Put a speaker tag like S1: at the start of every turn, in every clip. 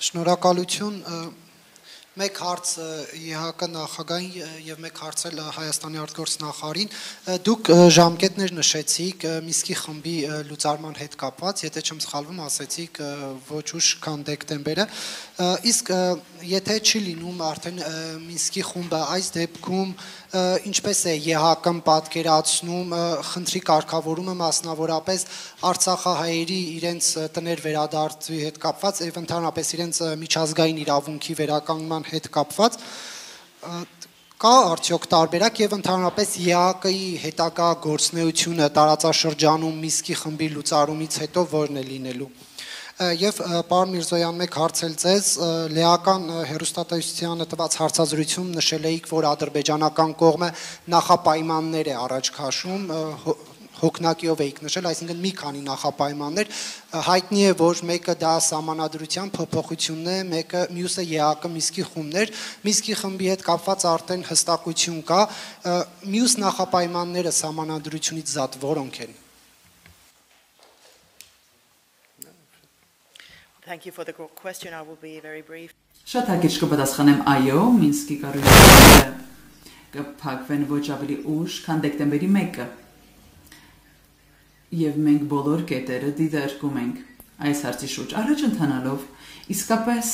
S1: Շնորհակալություն, մեկ հարց ԵՀԿ նախագահին եւ մեկ հարց էլ Հայաստանի արտգործնախարարին, դուք ժամկետներ նշեցիք Միսկի խմբի լուծարման հետ կապված, եթե չեմ սխալվում, ասեցիք ոչ ուշ քան դեկտեմբերը, իսկ եթե չի լինում արդեն Միսկի խումբը այս դեպքում ինչպես է ԵՀԿ-ն պատկերացնում խնդրի կարգավորումը մասնավորապես արցախահայերի իրենց տներ վերադարձի հետ կապված եւ ընդհանրապես իրենց միջազգային իրավունքի վերականգնման հետ կապված կա արդյոք տարբերակ եւ ընդհանրապես ԵԱԿ-ի հետագա գործունեությունը տարածաշրջանում Միսկի խմբի լուծարումից հետո որն է լինելու Եվ պարոն Միրզոյան մեկ հարց էլ ձեզ լեական հերոստատեսությանը տված հարցազրույցում նշել էիք, որ ադրբեջանական կողմը նախապայմաններ է առաջ քաշում հոգնակիով էիք նշել, այսինքն մի քանի նախապայմաններ հայտնի է, որ մեկը դա սահմանադրության փոփոխությունն է, մյուսը ԵԱԿ Միսկի խումբն էր, Միսկի խմբի հետ կապված արդեն հստակություն կա, մյուս նախապայմանները սահմանադրությունից զատ որոնք են
S2: Thank you for the question. I will be very brief.
S3: Շատ հակիրճ կպատասխանեմ այո, Մինսկի կառույցները կփակվեն ոչ ավելի ուշ, քան դեկտեմբերի 1-ը։ Եվ մենք բոլոր կետերը դիտարկում ենք այս հարցի շուրջ։ Առաջ ընթանալով, իսկապես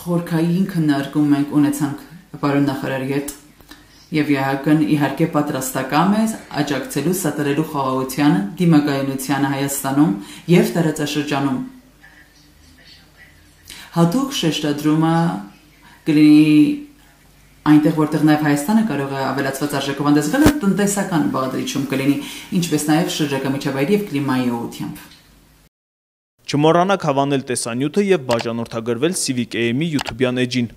S3: խորքային քննարկում ենք ունեցանք պարոն նախարարի հետ եւ ԵՀԿ-ն իհարկե պատրաստական է աջակցելու սատարելու խաղաղությանը, դիմակայունությանը Հայաստանում եւ տարածաշրջանում։ Հատուկ շեշտադրումը կլինի այնտեղ որտեղ նաև Հայաստանը կարող է ավելացված արժեքով հանդես գալ տնտեսական բաղադրիչում կլինի, ինչպես նաև շրջակա միջավայրի եւ կլիմայի ուղղությամբ։
S4: Չմոռանաք հավանել տեսանյութը եւ բաժանորդագրվել Civic AM-ի YouTube-յան էջին։